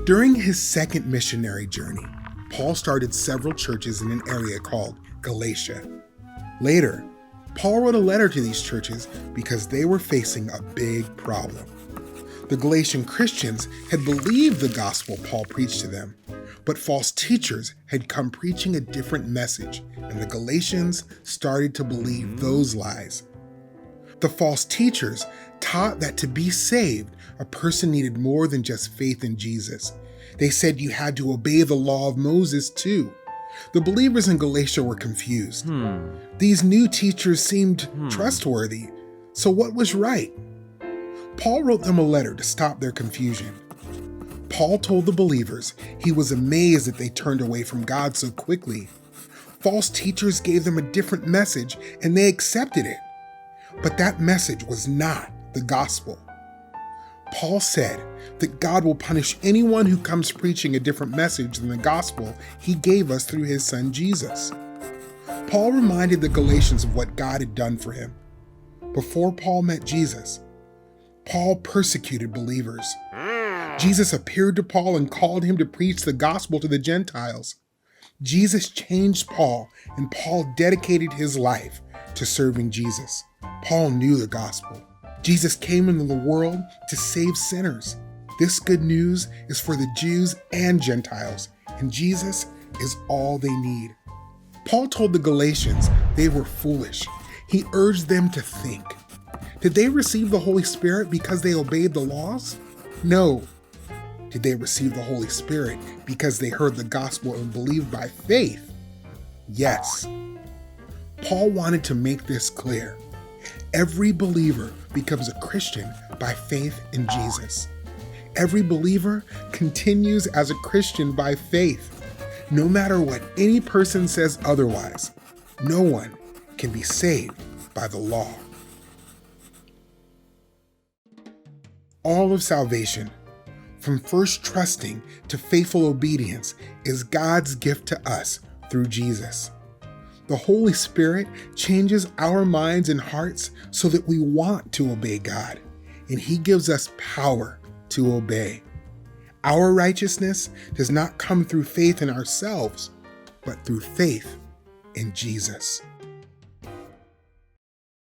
During his second missionary journey, Paul started several churches in an area called Galatia. Later, Paul wrote a letter to these churches because they were facing a big problem. The Galatian Christians had believed the gospel Paul preached to them, but false teachers had come preaching a different message, and the Galatians started to believe those lies. The false teachers taught that to be saved, a person needed more than just faith in Jesus. They said you had to obey the law of Moses too. The believers in Galatia were confused. These new teachers seemed trustworthy, so what was right? Paul wrote them a letter to stop their confusion. Paul told the believers he was amazed that they turned away from God so quickly. False teachers gave them a different message and they accepted it. But that message was not the gospel. Paul said that God will punish anyone who comes preaching a different message than the gospel he gave us through his son Jesus. Paul reminded the Galatians of what God had done for him. Before Paul met Jesus, Paul persecuted believers. Jesus appeared to Paul and called him to preach the gospel to the Gentiles. Jesus changed Paul, and Paul dedicated his life to serving Jesus. Paul knew the gospel. Jesus came into the world to save sinners. This good news is for the Jews and Gentiles, and Jesus is all they need. Paul told the Galatians they were foolish. He urged them to think. Did they receive the Holy Spirit because they obeyed the laws? No. Did they receive the Holy Spirit because they heard the gospel and believed by faith? Yes. Paul wanted to make this clear. Every believer becomes a Christian by faith in Jesus. Every believer continues as a Christian by faith. No matter what any person says otherwise, no one can be saved by the law. All of salvation, from first trusting to faithful obedience, is God's gift to us through Jesus. The Holy Spirit changes our minds and hearts so that we want to obey God, and He gives us power to obey. Our righteousness does not come through faith in ourselves, but through faith in Jesus.